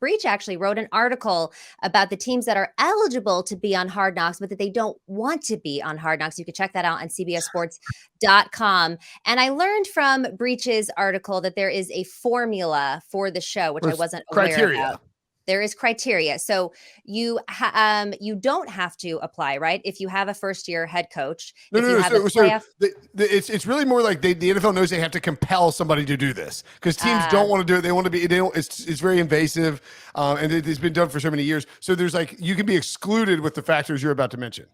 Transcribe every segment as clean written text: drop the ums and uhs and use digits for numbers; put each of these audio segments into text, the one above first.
Breach actually wrote an article about the teams that are eligible to be on Hard Knocks, but that they don't want to be on Hard Knocks. You can check that out on CBSSports.com. And I learned from Breach's article that there is a formula for the show, which I wasn't aware about. There is criteria. So you don't have to apply, right? If you have a first-year head coach. It's really more like the NFL knows they have to compel somebody to do this because teams don't want to do it. They want to be. It's very invasive, and it's been done for so many years. So there's you can be excluded with the factors you're about to mention.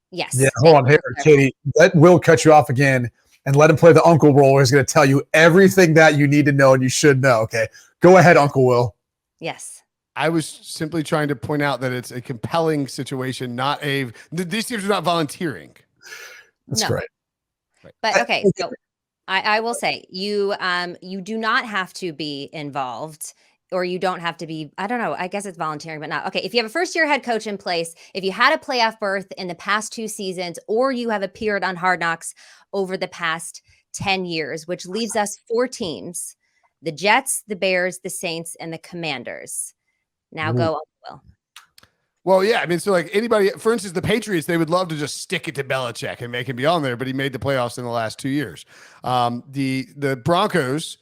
Yes. Yeah. Hold on here, Katie. Let Will cut you off again and let him play the uncle role. He's going to tell you everything that you need to know and you should know. Okay. Go ahead, Uncle Will. Yes. I was simply trying to point out that it's a compelling situation, not these teams are not volunteering. That's great. But okay, so I will say you do not have to be involved, or you don't have to be, I don't know, I guess it's volunteering, but not. Okay, if you have a first-year head coach in place, if you had a playoff berth in the past 2 seasons, or you have appeared on Hard Knocks over the past 10 years, which leaves us 4 teams: the Jets, the Bears, the Saints, and the Commanders. Now go, Will. Well, yeah. I mean, so anybody, for instance, the Patriots, they would love to just stick it to Belichick and make him be on there, but he made the playoffs in the last 2 years. The Broncos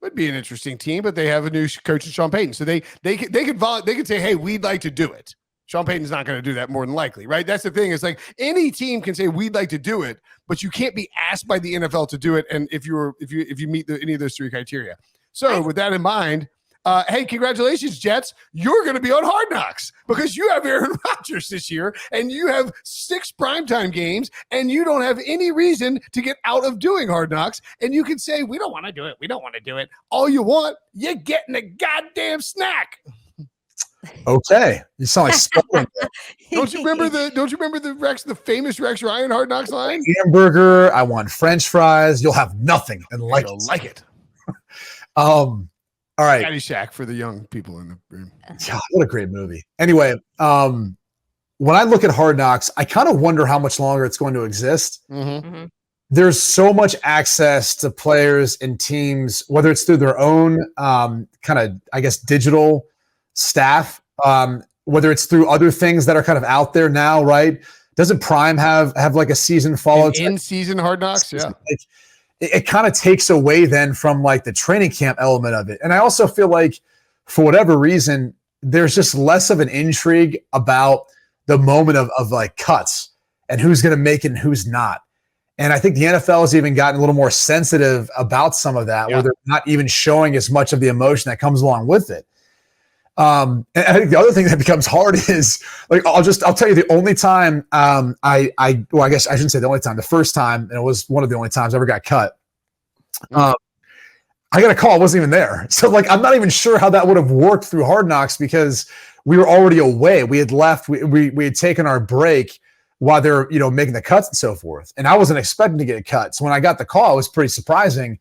would be an interesting team, but they have a new coach in Sean Payton. So they could say, hey, we'd like to do it. Sean Payton's not going to do that more than likely, right? That's the thing. It's any team can say we'd like to do it, but you can't be asked by the NFL to do it. And if you meet any of those 3 criteria. So with that in mind, hey, congratulations, Jets. You're going to be on Hard Knocks because you have Aaron Rodgers this year and you have 6 primetime games and you don't have any reason to get out of doing Hard Knocks. And you can say, we don't want to do it. We don't want to do it. All you want, you're getting a goddamn snack. Okay. You sound like Spelling. Don't you remember the famous Rex Ryan Hard Knocks line? Hamburger. I want French fries. You'll have nothing and like it. All right. Caddyshack for the young people in the room. God, what a great movie. Anyway, when I look at Hard Knocks, I kind of wonder how much longer it's going to exist. Mm-hmm. Mm-hmm. There's so much access to players and teams, whether it's through their own kind of, I guess, digital staff, whether it's through other things that are kind of out there now, right? Doesn't Prime have a season follow? In-season Hard Knocks? Yeah. It kind of takes away then from the training camp element of it. And I also feel like for whatever reason, there's just less of an intrigue about the moment of cuts and who's going to make it and who's not. And I think the NFL has even gotten a little more sensitive about some of that, where they're not even showing as much of the emotion that comes along with it. And I think the other thing that becomes hard is I'll tell you the only time I guess I shouldn't say the only time, the first time, and it was one of the only times I ever got cut. I got a call. I wasn't even there. So I'm not even sure how that would have worked through Hard Knocks because we were already away. We had left. We had taken our break while they're, making the cuts and so forth. And I wasn't expecting to get a cut. So when I got the call, it was pretty surprising.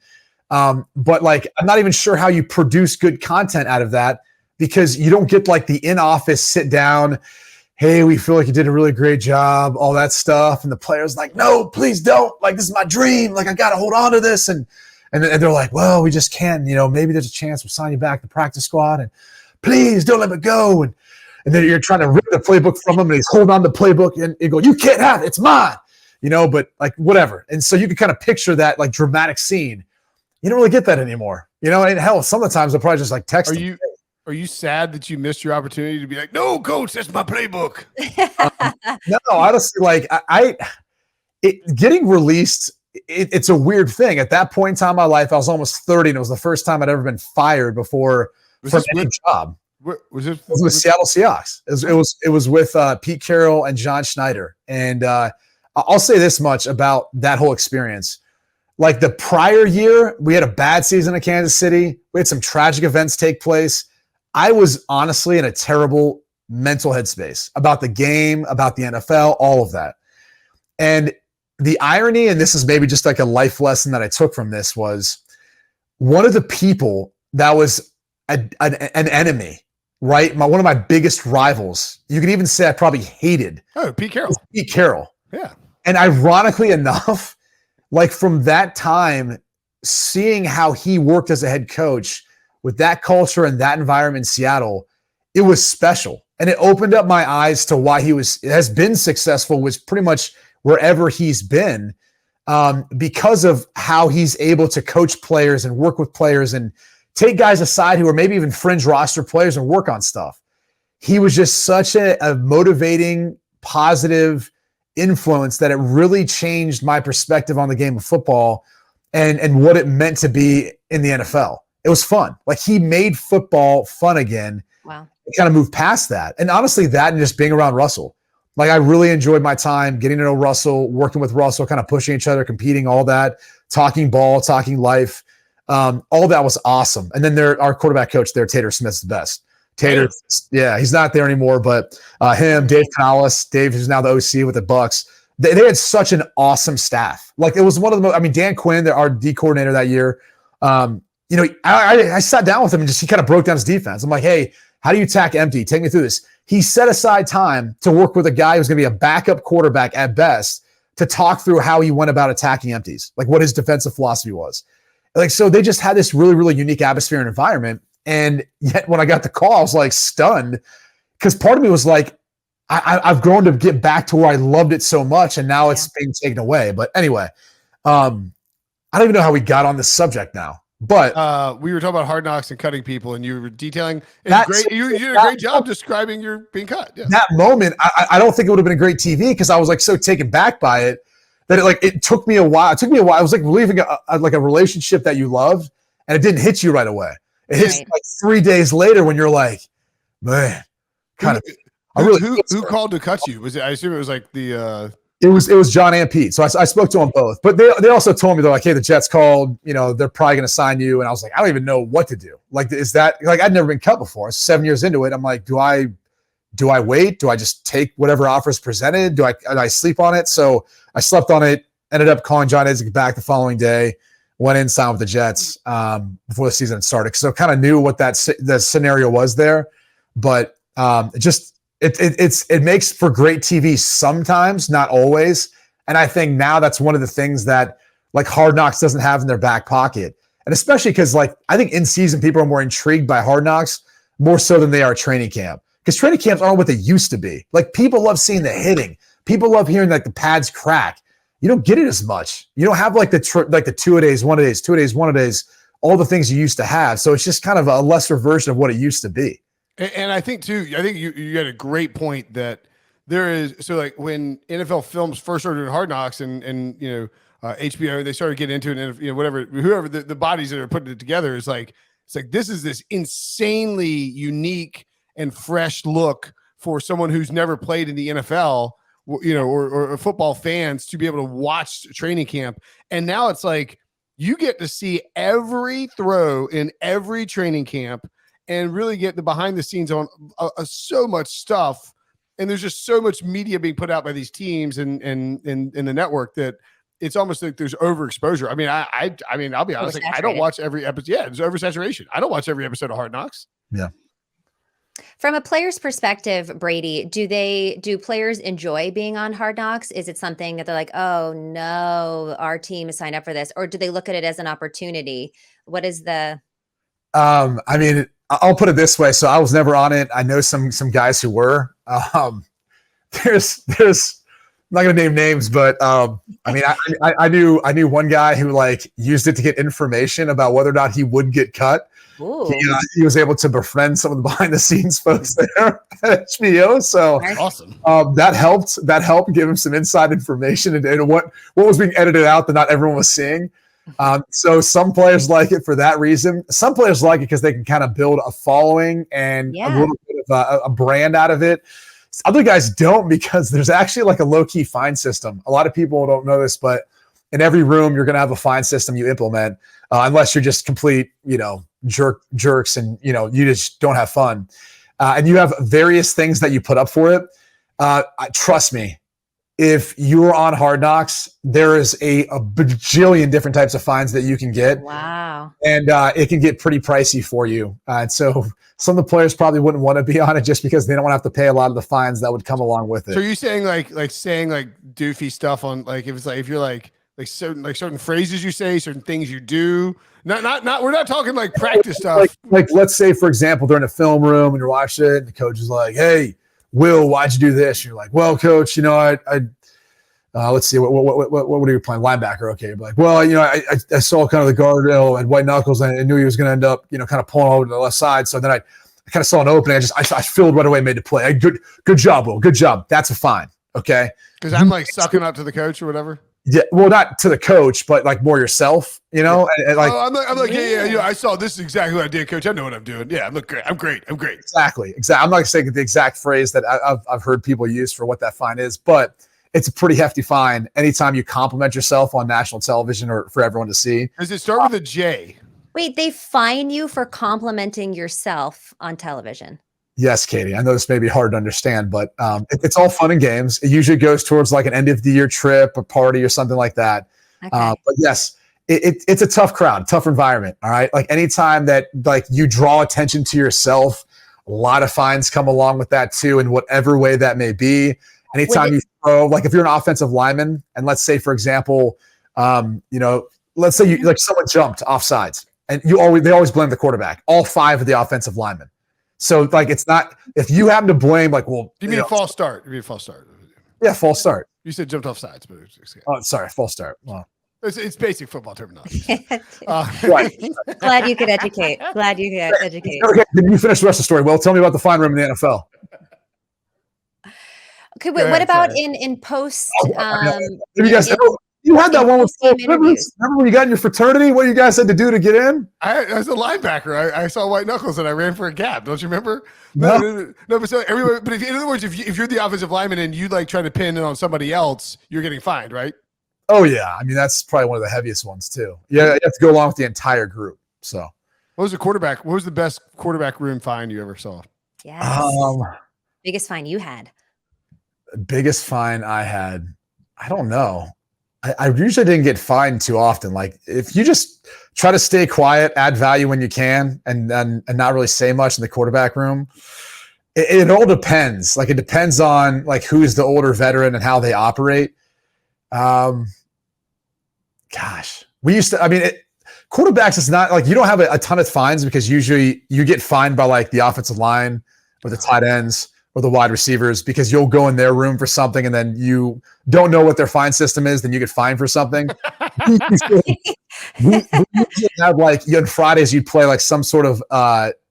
But I'm not even sure how you produce good content out of that, because you don't get the in-office sit down, hey, we feel like you did a really great job, all that stuff. And the player's like, no, please don't. This is my dream. I got to hold on to this. And they're like, well, we just can't. Maybe there's a chance we'll sign you back to the practice squad. And please don't let me go. And then you're trying to rip the playbook from him. And he's holding on to the playbook. And you go, you can't have it. It's mine. But whatever. And so you can kind of picture that dramatic scene. You don't really get that anymore. And hell, some of the times they'll probably just text them. Are you sad that you missed your opportunity to be like, no, coach, that's my playbook? No, honestly, getting released, it's a weird thing. At that point in time in my life, I was almost 30, and it was the first time I'd ever been fired before from any job. Was it? It was with Seattle Seahawks. It was with Pete Carroll and John Schneider. And I'll say this much about that whole experience. The prior year, we had a bad season in Kansas City. We had some tragic events take place. I was honestly in a terrible mental headspace about the game, about the NFL, all of that. And the irony, and this is maybe just a life lesson that I took from this, was one of the people that was an enemy, right? One of my biggest rivals. You could even say I probably hated. Oh, Pete Carroll. Pete Carroll. Yeah. And ironically enough, from that time, seeing how he worked as a head coach with that culture and that environment in Seattle, it was special. And it opened up my eyes to why has been successful with pretty much wherever he's been, because of how he's able to coach players and work with players and take guys aside who are maybe even fringe roster players and work on stuff. He was just such a motivating, positive influence that it really changed my perspective on the game of football and what it meant to be in the NFL. It was fun. Like, he made football fun again. Wow. Kind of moved past that. And honestly, that and just being around Russell. Like, I really enjoyed my time getting to know Russell, working with Russell, kind of pushing each other, competing, all that, talking ball, talking life. All that was awesome. And then our quarterback coach there, Tater Smith's the best. Tater, yeah, he's not there anymore, but him, Dave Canales, Dave, who's now the OC with the Bucks, they had such an awesome staff. Like, it was one of the most, I mean, Dan Quinn, our D coordinator that year, I sat down with him and he kind of broke down his defense. I'm like, hey, how do you attack empty? Take me through this. He set aside time to work with a guy who's going to be a backup quarterback at best to talk through how he went about attacking empties, like what his defensive philosophy was. Like, so they just had this really, really unique atmosphere and environment. And yet when I got the call, I was like stunned, because part of me was like, I've grown to get back to where I loved it so much, and now it's being taken away. But anyway, I don't even know how we got on this subject now. But we were talking about Hard Knocks and cutting people, and you were detailing. Great. You did a great job describing your being cut. Yeah. That moment, I don't think it would have been a great TV, because I was like so taken back by it that it took me a while. It was like leaving a relationship that you loved, and it didn't hit you right away. It hits like 3 days later when you're like, man, kind of. Who called to cut you? Was it? I assume it was like the. It was John and Pete. So I spoke to them both, but they also told me, they're like, hey, the Jets called, they're probably going to sign you. And I was like, I don't even know what to do. Like, is that like, I'd never been cut before. 7 years into it. I'm like, do I wait? Do I just take whatever offer is presented? Do I sleep on it? So I slept on it, ended up calling John Idzik back the following day, went in, signed with the Jets before the season started. So kind of knew what the scenario was there, but it makes for great TV sometimes, not always. And I think now that's one of the things that like Hard Knocks doesn't have in their back pocket. And especially because like, I think in season people are more intrigued by Hard Knocks more so than they are training camp, because training camps aren't what they used to be. Like, people love seeing the hitting. People love hearing like the pads crack. You don't get it as much. You don't have like the 2-a-days, 1-a-days, 2-a-days, 1-a-days, all the things you used to have. So it's just kind of a lesser version of what it used to be. And I think too, you had a great point that there is. So like when NFL films first started doing Hard Knocks and HBO, they started getting into it, and whoever the bodies that are putting it together is like, it's like, this is this insanely unique and fresh look for someone who's never played in the NFL, or football fans to be able to watch training camp. And now it's like, you get to see every throw in every training camp and really get the behind the scenes on so much stuff. And there's just so much media being put out by these teams and the network that it's almost like there's overexposure. I mean, I'll be honest, like, I don't watch every episode. Yeah, there's oversaturation. I don't watch every episode of Hard Knocks. Yeah. From a player's perspective, Brady, do players enjoy being on Hard Knocks? Is it something that they're like, oh no, our team is signed up for this? Or do they look at it as an opportunity? What is the... I mean, I'll put it this way. So I was never on it. I know some guys who were. There's I'm not gonna name names, but I mean, I knew one guy who like used it to get information about whether or not he would get cut. He was able to befriend some of the behind the scenes folks there at HBO. So awesome. That helped give him some inside information and what was being edited out that not everyone was seeing. So some players like it for that reason. Some players like it because they can kind of build a following and a little bit of a brand out of it. Other guys don't, because there's actually like a low-key fine system. A lot of people don't know this, but in every room, you're going to have a fine system you implement, unless you're just complete, jerks and, you just don't have fun. And you have various things that you put up for it. Trust me, if you're on Hard Knocks, there is a bajillion different types of fines that you can get. Wow. And it can get pretty pricey for you. And so some of the players probably wouldn't want to be on it just because they don't want to have to pay a lot of the fines that would come along with it. So are you saying like saying like doofy stuff on, like, if it's like, if you're like Like certain phrases you say, certain things you do. Not. We're not talking like practice stuff. Like let's say, for example, they're in a film room and you're watching it, and the coach is like, "Hey, Will, why'd you do this?" And you're like, "Well, coach, I let's see, what are you playing? Linebacker, okay?" You're like, "Well, I saw kind of the guard and white knuckles, and I knew he was going to end up, kind of pulling over to the left side. So then I kind of saw an opening. I filled right away, made the play. Good job, Will. Good job. That's a fine, okay?" Because I'm like sucking up to the coach or whatever. Yeah, well, not to the coach, but like more yourself, and like I'm like, yeah. I saw this is exactly what I did, coach. I know what I'm doing. Yeah, look great. I'm great. Exactly. I'm not saying the exact phrase that I've heard people use for what that fine is, but it's a pretty hefty fine anytime you compliment yourself on national television or for everyone to see. Does it start with a J? Wait, they fine you for complimenting yourself on television? Yes, Katie. I know this may be hard to understand, but it's all fun and games. It usually goes towards like an end of the year trip or party or something like that. Okay. But yes, it's a tough crowd, tough environment. All right. Like anytime that like you draw attention to yourself, a lot of fines come along with that too, in whatever way that may be. Anytime you throw, like if you're an offensive lineman, and let's say, for example, let's say like someone jumped off sides, and they always blame the quarterback, all 5 of the offensive linemen. So like it's not if you happen to blame like, well, you mean a false start? You mean a false start? Yeah, false start. You said jumped off sides, but oh, sorry, false start. Well, it's basic football terminology. Right. Glad you could educate. Okay, then you finish the rest of the story. Well, tell me about the fine room in the NFL. Okay, wait, what about in post? You had that one with remember when you got in your fraternity? What you guys had to do to get in? I was a linebacker. I saw white knuckles and I ran for a gap. Don't you remember? No. But so everyone. But in other words, if you're the offensive lineman and you like try to pin it on somebody else, you're getting fined, right? Oh yeah, I mean that's probably one of the heaviest ones too. Yeah, you have to go along with the entire group. So, what was the best quarterback room fine you ever saw? Yes. Biggest fine you had? Biggest fine I had, I don't know. I usually didn't get fined too often. Like if you just try to stay quiet, add value when you can, and not really say much in the quarterback room. It all depends. Like it depends on like who's the older veteran and how they operate. Gosh, we used to. I mean, quarterbacks is not like you don't have a ton of fines because usually you get fined by like the offensive line or the tight ends or the wide receivers because you'll go in their room for something and then you don't know what their fine system is, then you get fined for something. we have like on Fridays you'd play like some sort of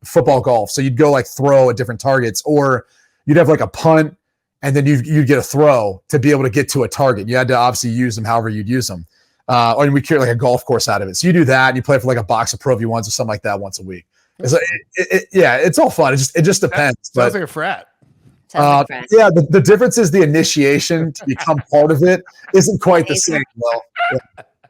football golf. So you'd go like throw at different targets, or you'd have like a punt and then you'd get a throw to be able to get to a target. You had to obviously use them however you'd use them. Or we create like a golf course out of it. So you do that and you play for like a box of Pro V1s or something like that once a week. It's like, it's all fun. It just depends. Sounds like a frat. Yeah, the difference is the initiation to become part of it isn't quite the same. Well, yeah.